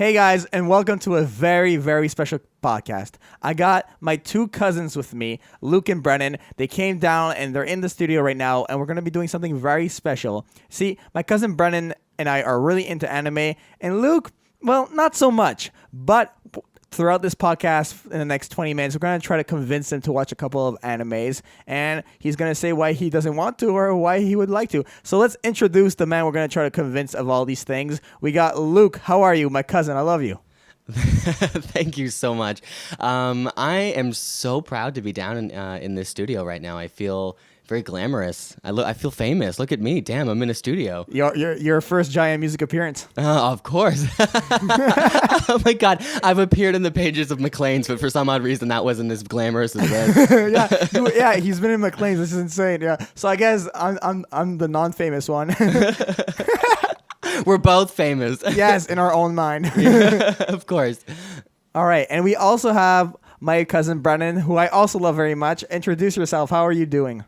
Hey guys, and welcome to a very, very special podcast. I got my two cousins with me, Luke and Brennan. They came down and they're in the studio right now, and we're going to be doing something very special. See, my cousin Brennan and I are really into anime, and Luke, well, not so much, but throughout this podcast in the next 20 minutes, we're going to try to convince him to watch a couple of animes, and he's going to say why he doesn't want to or why he would like to. So let's introduce the man we're going to try to convince of all these things. We got Luke. How are you, my cousin? I love you. Thank you so much. I am so proud to be down in this studio right now. I feel very glamorous. I feel famous. Look at me. Damn, I'm in a studio. Your first JaianMusic appearance. Of course. Oh my God. I've appeared in the pages of McLean's, but for some odd reason that wasn't as glamorous as this. yeah, he's been in McLean's. This is insane. Yeah. So I guess I'm the non-famous one. We're both famous. Yes, in our own mind. Of course. All right, and we also have my cousin Brennan, who I also love very much. Introduce yourself. How are you doing?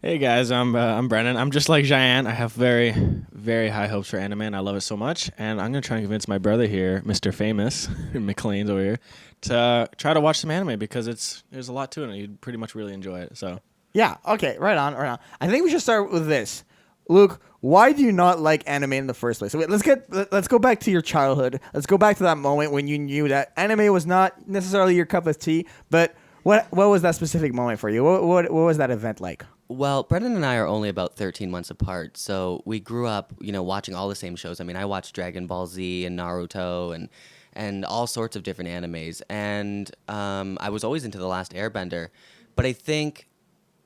Hey guys, I'm Brennan. I'm just like Jaian. I have very, very high hopes for anime, and I love it so much. And I'm gonna try and convince my brother here, Mr. Famous, McLean's over here, to try to watch some anime because there's a lot to it, and you'd pretty much really enjoy it. So yeah, okay, right on. I think we should start with this, Luke. Why do you not like anime in the first place? So let's go back to your childhood. Let's go back to that moment when you knew that anime was not necessarily your cup of tea. But what was that specific moment for you? What was that event like? Well, Brendan and I are only about 13 months apart, so we grew up, watching all the same shows. I mean, I watched Dragon Ball Z and Naruto and all sorts of different animes, and I was always into The Last Airbender, but I think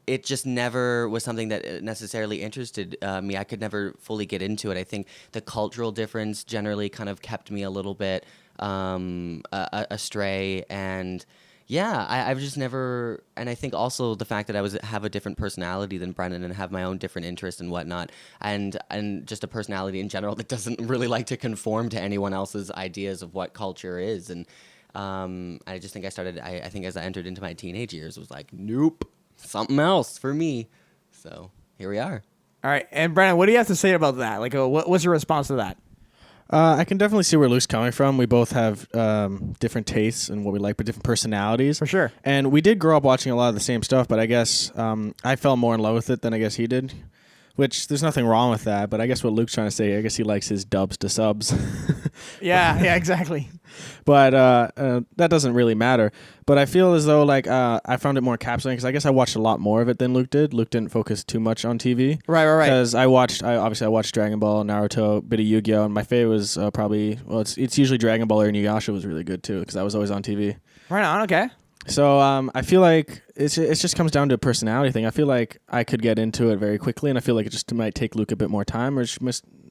it just never was something that necessarily interested me. I could never fully get into it. I think the cultural difference generally kind of kept me a little bit astray, and yeah, I've just never, and I think also the fact that I have a different personality than Brennan and have my own different interests and whatnot, and just a personality in general that doesn't really like to conform to anyone else's ideas of what culture is, and I just think I think as I entered into my teenage years, was like, nope, something else for me. So here we are. All right, and Brennan, what do you have to say about that? Like, what's your response to that? I can definitely see where Luke's coming from. We both have different tastes and what we like, but different personalities. For sure. And we did grow up watching a lot of the same stuff, but I guess I fell more in love with it than I guess he did, which there's nothing wrong with that. But I guess what Luke's trying to say, I guess he likes his dubs to subs. Yeah, exactly. But that doesn't really matter. But I feel as though I found it more captivating because I guess I watched a lot more of it than Luke did. Luke didn't focus too much on TV. Right. Because I watched Dragon Ball, Naruto, bit of Yu-Gi-Oh, and my favorite was it's usually Dragon Ball or Inuyasha was really good too because that was always on TV. Right on. Okay. So I feel like it just comes down to a personality thing. I feel like I could get into it very quickly, and I feel like it just might take Luke a bit more time, or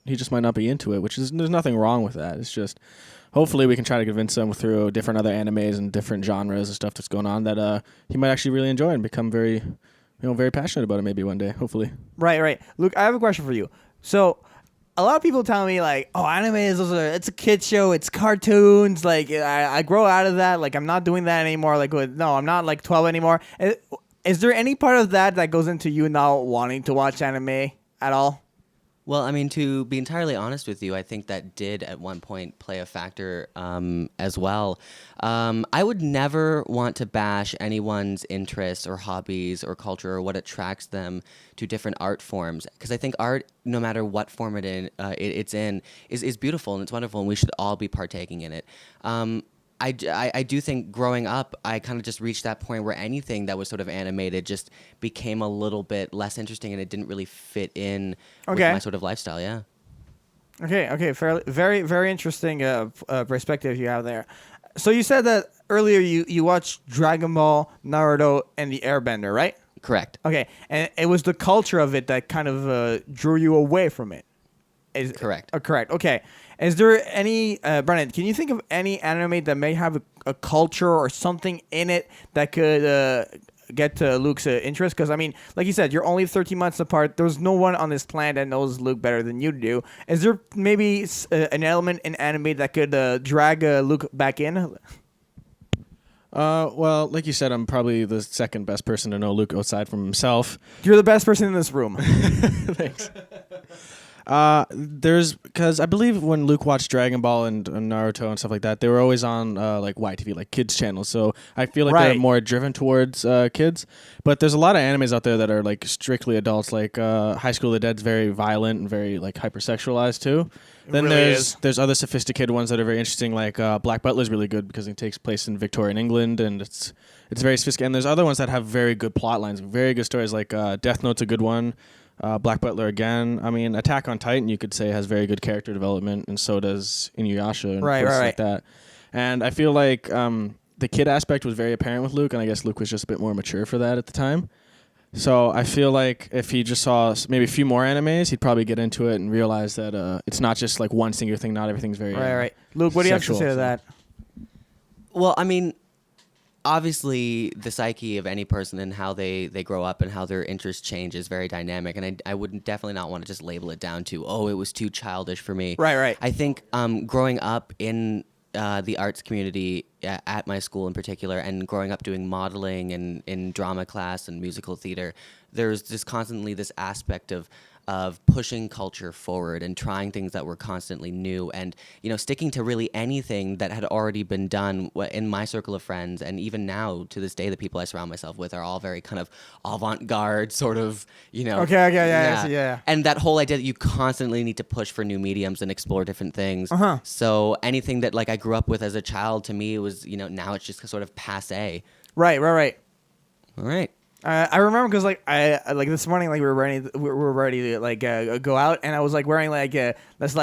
he just might not be into it, there's nothing wrong with that. It's just hopefully we can try to convince him through different other animes and different genres and stuff that's going on that he might actually really enjoy and become very, very passionate about it maybe one day, hopefully. Right. Luke, I have a question for you. So a lot of people tell me like, oh, anime it's a kid's show, it's cartoons. Like I grow out of that. Like I'm not doing that anymore. Like no, I'm not like 12 anymore. Is there any part of that goes into you not wanting to watch anime at all? Well, I mean, to be entirely honest with you, I think that did at one point play a factor as well. I would never want to bash anyone's interests or hobbies or culture or what attracts them to different art forms, because I think art, no matter what form it's in, is beautiful and it's wonderful, and we should all be partaking in it. I do think growing up, I kind of just reached that point where anything that was sort of animated just became a little bit less interesting, and it didn't really fit in with my sort of lifestyle. Yeah. Okay. Very, very interesting perspective you have there. So you said that earlier you watched Dragon Ball, Naruto, and the Airbender, right? Correct. Okay, and it was the culture of it that kind of drew you away from it. Correct. Correct. Okay. Is there any, Brennan, can you think of any anime that may have a culture or something in it that could get to Luke's interest? Because, I mean, like you said, you're only 13 months apart. There's no one on this planet that knows Luke better than you do. Is there maybe an element in anime that could drag Luke back in? Well, like you said, I'm probably the second best person to know Luke outside from himself. You're the best person in this room. Thanks. Because I believe when Luke watched Dragon Ball and Naruto and stuff like that, they were always on like YTV, like kids channels. So I feel like they're Right. more driven towards kids. But there's a lot of animes out there that are like strictly adults. Like High School of the Dead's very violent and very like hypersexualized too. Then really there's other sophisticated ones that are very interesting. Like Black Butler's really good because it takes place in Victorian England and it's very sophisticated. And there's other ones that have very good plot lines, very good stories. Like Death Note's a good one. Black Butler again. I mean, Attack on Titan, you could say, has very good character development, and so does Inuyasha and places like that. And I feel like the kid aspect was very apparent with Luke, and I guess Luke was just a bit more mature for that at the time. So I feel like if he just saw maybe a few more animes, he'd probably get into it and realize that it's not just like one singular thing. Not everything's very Right. Luke, what do you have to sexual, say to so. that? Well, I mean, obviously the psyche of any person and how they grow up and how their interests change is very dynamic, and I would definitely not want to just label it down to, oh, it was too childish for me. Right. I think growing up in the arts community at my school in particular, and growing up doing modeling and in drama class and musical theater, there's just constantly this aspect of pushing culture forward and trying things that were constantly new, and sticking to really anything that had already been done in my circle of friends. And even now to this day, the people I surround myself with are all very kind of avant-garde sort of Okay, yeah. And that whole idea that you constantly need to push for new mediums and explore different things. So anything that like I grew up with as a child, to me, it was now it's just sort of passé. Right. All right. I remember because I like this morning, like we were ready to like go out, and I was like wearing like I guess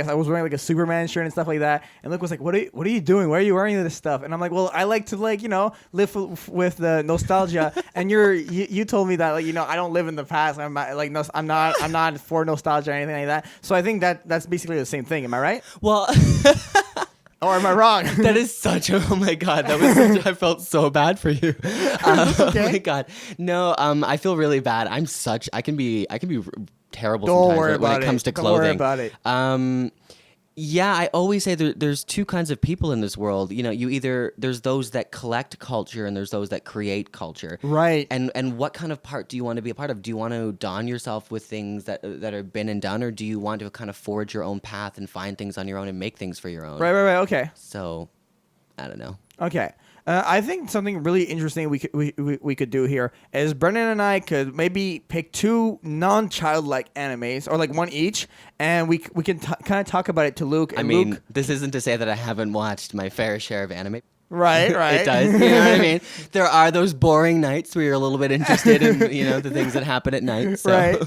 I was wearing like a Superman shirt and stuff like that. And Luke was like, "What are you doing? Why are you wearing this stuff?" And I'm like, "Well, I like to like live with the nostalgia." And you told me that like I don't live in the past. I'm not, like no, I'm not for nostalgia or anything like that. So I think that's basically the same thing. Am I right? Well. Or am I wrong? That is such a, oh my God, that was I felt so bad for you. Oh my God. No, I feel really bad. I can be terrible Don't sometimes worry when about it comes to Don't clothing. worry about it. Yeah, I always say there's two kinds of people in this world. There's those that collect culture and there's those that create culture. Right. And what kind of part do you want to be a part of? Do you want to don yourself with things that have been and done, or do you want to kind of forge your own path and find things on your own and make things for your own? Right. Okay. So, I don't know. Okay. I think something really interesting we could do here is Brennan and I could maybe pick two non-childlike animes, or like one each, and we can kind of talk about it to Luke. And I mean, Luke, this isn't to say that I haven't watched my fair share of anime. right. It does. You know what I mean? There are those boring nights where you're a little bit interested in the things that happen at night. So. Right.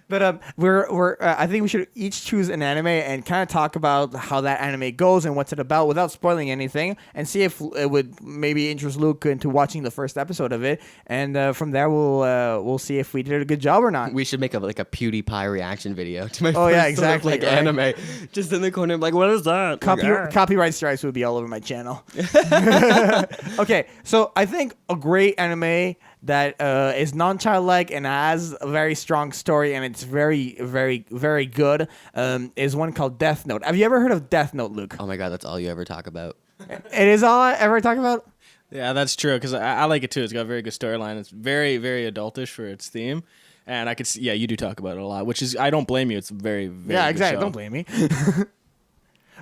But we're I think we should each choose an anime and kind of talk about how that anime goes and what's it about without spoiling anything, and see if it would maybe interest Luke into watching the first episode of it, and from there we'll see if we did a good job or not. We should make a PewDiePie reaction video to my Oh, yeah, first exactly, sort of, right. anime. Just in the corner, I'm like, what is that? Copyright strikes would be all over my channel. Okay, so I think a great anime that is non-childlike and has a very strong story, and it's very, very, very good, is one called Death Note. Have you ever heard of Death Note, Luke? Oh my God, that's all you ever talk about. It is all I ever talk about? Yeah, that's true, because I like it too. It's got a very good storyline. It's very, very adultish for its theme. And I could see, you do talk about it a lot, which is, I don't blame you. It's a very, very Yeah, good exactly. show. Don't blame me.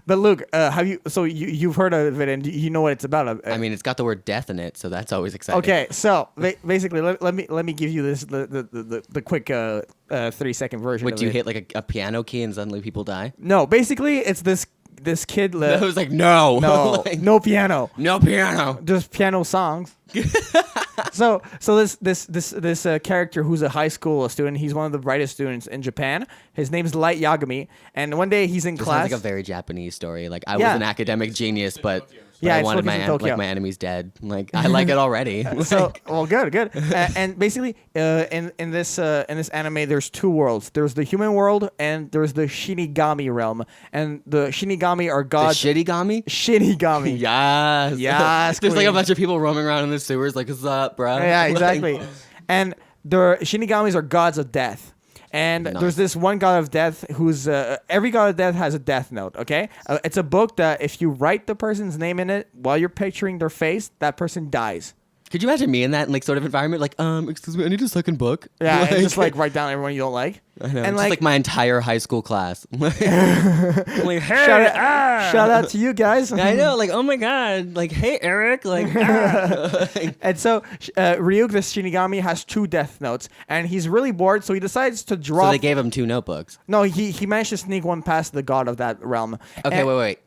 But Luke, have you? So you've heard of it, and you know what it's about. I mean, it's got the word death in it, so that's always exciting. Okay, so basically, let me give you this the quick 30-second version. Would of you it. hit like a piano key and suddenly people die? No, basically, it's this kid. I was like, no. No, Like, no piano. no piano. Just piano songs. So this character who's a high school student, he's one of the brightest students in Japan. His name is Light Yagami, and one day he's in This class. sounds like a very Japanese story. Like I Yeah. was an academic genius, but Yeah, I it's wanted focused in Tokyo. my enemy's dead. Like I like it already. So well, good. And basically, in this anime, there's two worlds. There's the human world and there's the Shinigami realm. And the Shinigami are The gods. Shittigami? Shinigami. Yes. Yes, There's like a queen. bunch of people roaming around in the sewers like, what's up, bro? Yeah, Like, exactly. And the Shinigamis are gods of death. And Nice. there's this one god of death who's every god of death has a death note. Okay, it's a book that if you write the person's name in it while you're picturing their face, that person dies. Could you imagine me in that sort of environment? Like, excuse me, I need a second book. Yeah, and just write down everyone you don't like. I know. And Just like my entire high school class. Hey, shout out to you guys. I know, oh my god, hey Eric, And so Ryuk, the Shinigami, has 2 death notes, and he's really bored, so he decides to drop. So they gave him 2 notebooks. No, he managed to sneak one past the god of that realm. Okay, And, wait.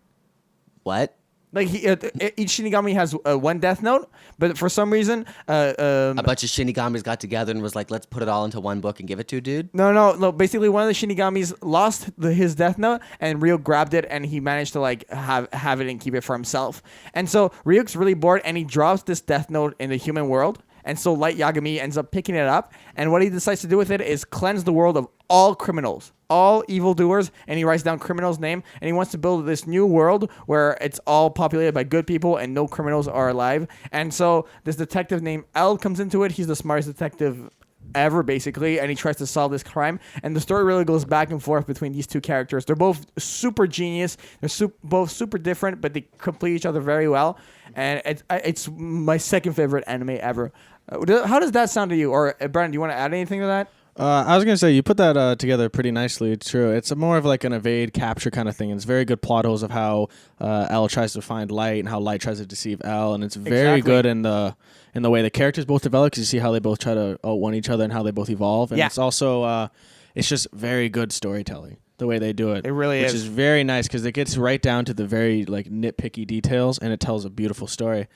What? Each Shinigami has 1 death note, but for some reason, A bunch of Shinigamis got together and was like, let's put it all into one book and give it to a dude? No. Basically, one of the Shinigamis lost his death note, and Ryuk grabbed it, and he managed to have it and keep it for himself. And so Ryuk's really bored, and he drops this death note in the human world. And so Light Yagami ends up picking it up, and what he decides to do with it is cleanse the world of all criminals, all evildoers, and he writes down criminals' name, and he wants to build this new world where it's all populated by good people and no criminals are alive. And so this detective named L comes into it. He's the smartest detective ever, basically, and he tries to solve this crime. And the story really goes back and forth between these 2 characters. They're both super genius. They're both super different, but they complete each other very well. And it's my second favorite anime ever. How does that sound to you? Or Brandon, do you want to add anything to that? I was going to say, you put that together pretty nicely. It's true. It's more of an evade, capture kind of thing. It's very good plot holes of how L tries to find Light and how Light tries to deceive L. And it's very good in the way the characters both develop, because you see how they both try to outrun each other and how they both evolve. And it's also, it's just very good storytelling, the way they do it. It really is. Which is very nice, because it gets right down to the very nitpicky details, and it tells a beautiful story.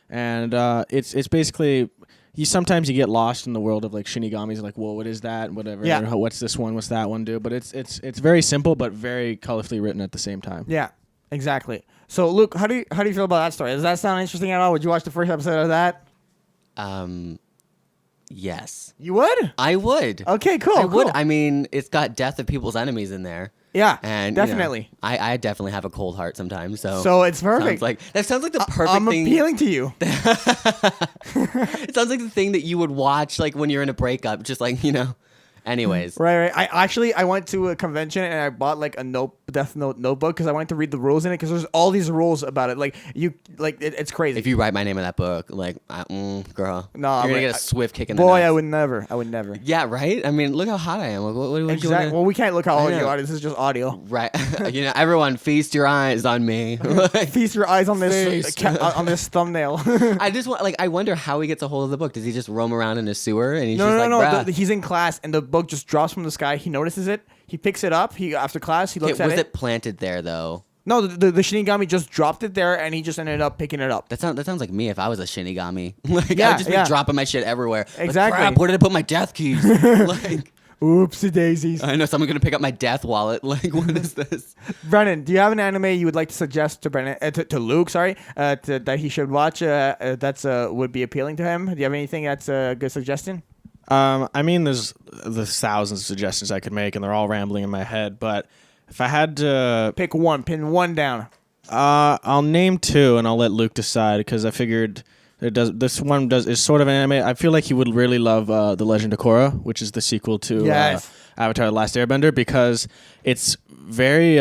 And it's basically... Sometimes you get lost in the world of Shinigamis, whoa, what is that? Whatever. Yeah. Or, what's this one? What's that one do? But it's very simple, but very colorfully written at the same time. Yeah, exactly. So, Luke, how do you feel about that story? Does that sound interesting at all? Would you watch the first episode of that? Yes. You would? I would. Okay, cool. I would. I mean, it's got death of people's enemies in there. Yeah, and definitely. I definitely have a cold heart sometimes. So it's perfect. That sounds like the perfect I'm thing. I'm appealing to you. It sounds like the thing that you would watch when you're in a breakup, just Anyways. Right. I went to a convention and I bought a Death Note notebook because I wanted to read the rules in it, because there's all these rules about it. It's crazy. If you write my name in that book, girl, no, you're gonna get a swift kick in the boy. nuts. I would never. Yeah, right. I mean, look how hot I am. What exactly. Well, we can't look how hot you are. This is just audio. Right. Everyone, feast your eyes on me. Feast your eyes on this on this thumbnail. I just want I wonder how he gets a hold of the book. Does he just roam around in a sewer and he's no. He's in class and the book just drops from the sky. He notices it. He picks it up. After class, he looks at it. Was it planted there though? No, the Shinigami just dropped it there, and he just ended up picking it up. That sounds like me if I was a Shinigami. I would just be dropping my shit everywhere. Exactly. Crap, where did I put my death keys? Oopsie daisies. I know someone's gonna pick up my death wallet. What is this? Brennan, do you have an anime you would like to suggest to to Luke? Sorry, that he should watch. That's would be appealing to him. Do you have anything that's a good suggestion? I mean, there's thousands of suggestions I could make, and they're all rambling in my head. But if I had to pick one, pin one down. I'll name 2, and I'll let Luke decide, because I figured this one is sort of an anime. I feel like he would really love The Legend of Korra, which is the sequel to Avatar: The Last Airbender, because it's very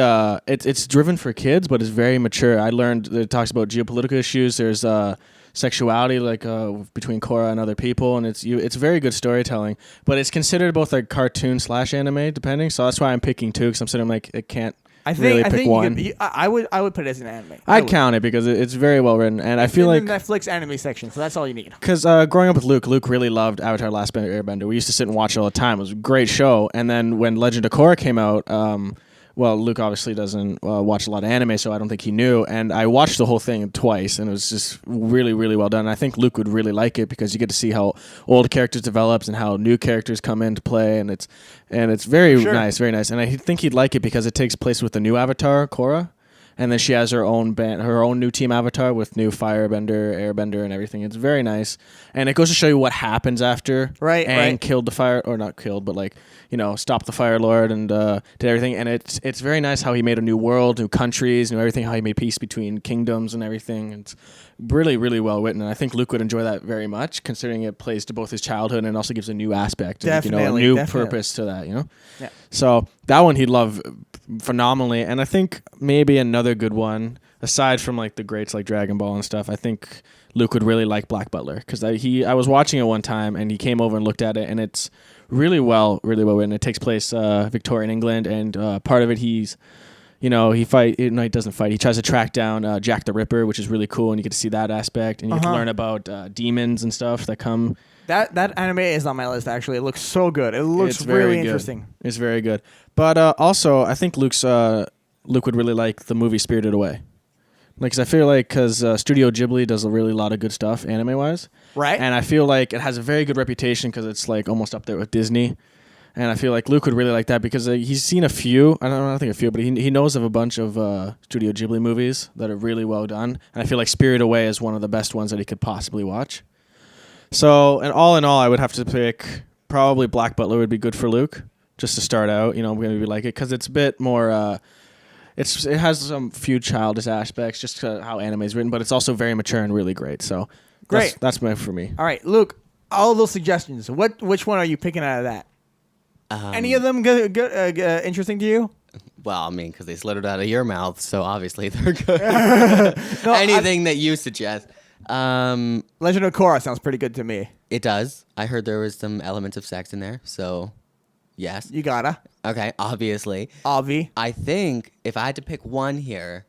it's driven for kids, but it's very mature. I learned that it talks about geopolitical issues. There's sexuality between Korra and other people, and it's very good storytelling, but it's considered both a cartoon / anime depending, so that's why I'm picking 2, because I'm sitting it can't pick one. I would put it as an anime. I'd count it because it's very well written, and I feel like the Netflix anime section, so that's all you need. Because growing up with Luke really loved Avatar: Last Airbender. We used to sit and watch it all the time. It was a great show, and then when Legend of Korra came out, well, Luke obviously doesn't watch a lot of anime, so I don't think he knew. And I watched the whole thing twice, and it was just really, really well done. And I think Luke would really like it, because you get to see how old characters develop and how new characters come into play, and it's very nice, very nice. And I think he'd like it because it takes place with the new Avatar, Korra. And then she has her own new team Avatar with new Firebender, Airbender, and everything. It's very nice, and it goes to show you what happens after Aang killed the fire, or not killed, but stopped the Fire Lord and did everything. And it's very nice how he made a new world, new countries, new everything. How he made peace between kingdoms and everything. It's really, really well written, and I think Luke would enjoy that very much, considering it plays to both his childhood and also gives a new aspect, definitely, a new purpose to that. Yeah. So that one he'd love phenomenally, and I think maybe another good one. aside from like the greats like Dragon Ball and stuff, I think Luke would really like Black Butler because I was watching it one time and he came over and looked at it and it's really well written. It takes place Victorian England and part of it he doesn't fight. He tries to track down Jack the Ripper, which is really cool, and you get to see that aspect, and you get to learn about demons and stuff that come. That anime is on my list. Actually, it looks so good. It looks really interesting. It's very good. But also, I think Luke would really like the movie Spirited Away. Like, 'cause I feel like Studio Ghibli does a really lot of good stuff anime wise, right? And I feel like it has a very good reputation because it's like almost up there with Disney. And I feel like Luke would really like that because he's seen a few. I don't think a few, but he knows of a bunch of Studio Ghibli movies that are really well done. And I feel like Spirited Away is one of the best ones that he could possibly watch. So, and all in all, I would have to pick probably Black Butler would be good for Luke just to start out. I'm going to be like it because it's a bit more. It has some few childish aspects just how anime is written, but it's also very mature and really great. So great. That's for me. All right, Luke. All those suggestions. Which one are you picking out of that? Any of them good, interesting to you? Well, I mean, because they slid it out of your mouth, so obviously they're good. Anything that you suggest. Legend of Korra sounds pretty good to me. It does. I heard there was some elements of sex in there, so yes. You gotta. Okay, obviously. Obvi. I think if I had to pick one here,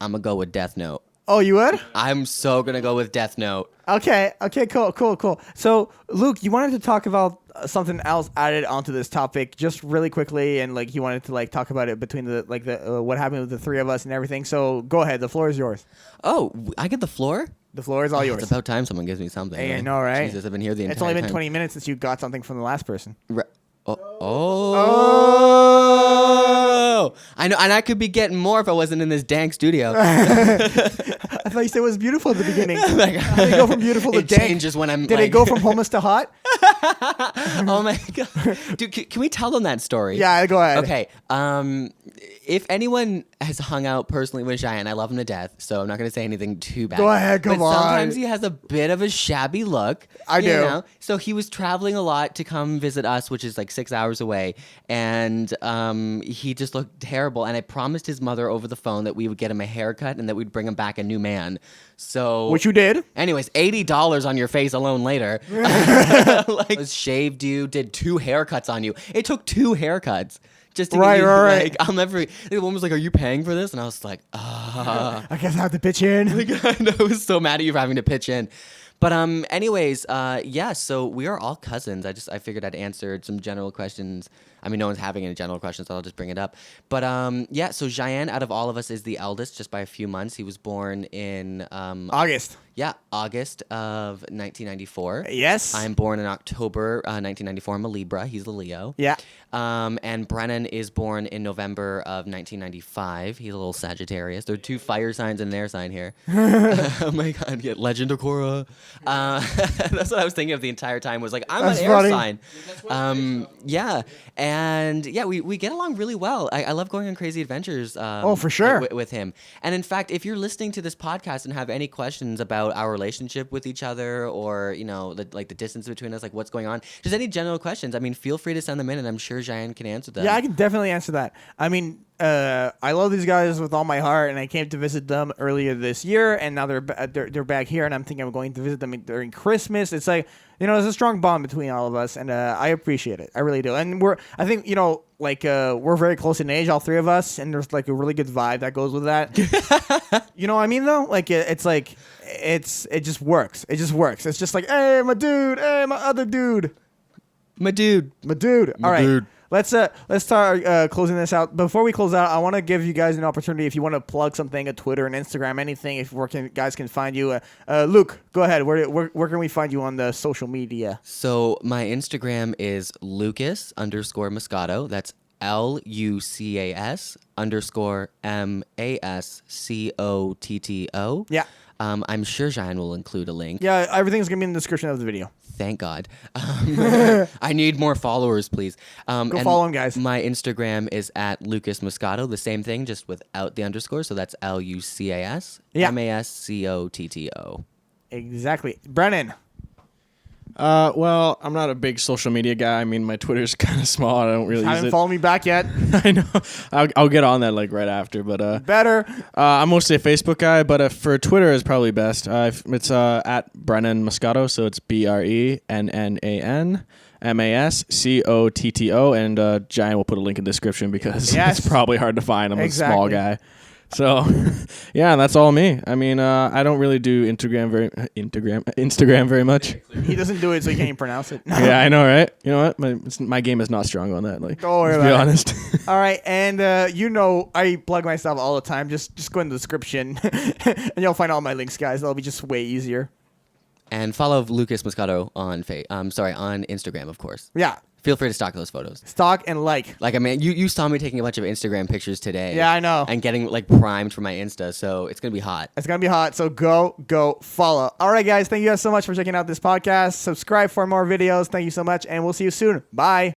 I'm going to go with Death Note. Oh, you would? I'm so going to go with Death Note. Okay, cool. So, Luke, you wanted to talk about something else added onto this topic just really quickly, and like you wanted to like talk about it between the what happened with the three of us and everything. So, go ahead. The floor is yours. Oh, I get the floor? The floor is all yours. It's about time someone gives me something. Hey, I know, right? Jesus, I've been here the entire It's time. only been 20 minutes since you got something from the last person. Oh. I know, and I could be getting more if I wasn't in this dank studio. I thought you said it was beautiful at the beginning. Did it go from beautiful to it dank? Changes when I'm. Did it go from homeless to hot? Oh my god, dude! Can we tell them that story? Yeah, go ahead. Okay. If anyone has hung out personally with Cheyenne, I love him to death, so I'm not going to say anything too bad. Go ahead, come on. Sometimes he has a bit of a shabby look. I do. Know? So he was traveling a lot to come visit us, which is like 6 hours away, and he just looked terrible. And I promised his mother over the phone that we would get him a haircut and that we'd bring him back a new man. So, which you did. Anyways, $80 on your face alone later. Like, was shaved you, did 2 haircuts on you. It took 2 haircuts. Just to get you, like, I'll never. The woman was like, "Are you paying for this?" And I was like, I guess I have to pitch in. Like, I was so mad at you for having to pitch in. But anyways, yeah. So we are all cousins. I figured I'd answer some general questions. I mean, no one's having any general questions, so I'll just bring it up. But yeah. So Cheyenne, out of all of us, is the eldest, just by a few months. He was born in August. Yeah, August of 1994. Yes. I'm born in October 1994. I'm a Libra. He's a Leo. Yeah. And Brennan is born in November of 1995. He's a little Sagittarius. There are 2 fire signs in their sign here. Oh my God, get Legend of Korra. That's what I was thinking of the entire time. Was like, I'm an air sign. Yeah. And yeah, we get along really well. I love going on crazy adventures. Oh, for sure. With him. And in fact, if you're listening to this podcast and have any questions about our relationship with each other, or the distance between us, like what's going on, just any general questions, I mean, feel free to send them in, and I'm sure Cheyenne can answer them. Yeah, I can definitely answer that. I mean, I love these guys with all my heart, and I came to visit them earlier this year, and now they're back here, and I'm thinking I'm going to visit them during Christmas. It's like, there's a strong bond between all of us, and I appreciate it. I really do. And we're very close in age, all 3 of us, and there's like a really good vibe that goes with that. You know what I mean, though? Like it's like it just works. It just works. It's just like, hey, my dude. Hey, my other dude. My dude. All right. Let's start closing this out. Before we close out, I want to give you guys an opportunity if you want to plug something, a Twitter, an Instagram, anything. If guys can find you, Luke, go ahead. Where can we find you on the social media? So my Instagram is Lucas_Moscato. That's LUCAS_MASCOTTO. Yeah. I'm sure Cheyenne will include a link. Yeah, everything's going to be in the description of the video. Thank God. I need more followers, please. Go follow him, guys. My Instagram is at Lucas Moscato. The same thing, just without the underscore. So that's LUCAS MASCOTTO. Exactly. Brennan. Well, I'm not a big social media guy. I mean, my Twitter's kind of small. I don't really use Haven't it. followed me back yet. I know. I'll get on that like right after, but Better. I'm mostly a Facebook guy, but for Twitter is probably best. It's at Brennan Moscato, so it's BRENNANMASCOTTO, and Jaian will put a link in the description because Yes. it's probably hard to find. I'm a small Exactly. guy. So, yeah, that's all me. I mean, I don't really do Instagram very much. He doesn't do it, so he can't even pronounce it. Yeah, I know, right? You know what? My game is not strong on that. Like, Don't worry let's be about it. honest. All right, and I plug myself all the time. Just go in the description, and you'll find all my links, guys. That'll be just way easier. And follow Lucas Moscato on on Instagram, of course. Yeah, Feel free to stalk those photos. stalk and like. Like, I mean, you saw me taking a bunch of Instagram pictures today. Yeah, I know. And getting, like, primed for my Insta, so it's going to be hot. It's gonna be hot, so go follow. All right, guys, thank you guys so much for checking out this podcast. Subscribe for more videos. Thank you so much, and we'll see you soon. Bye.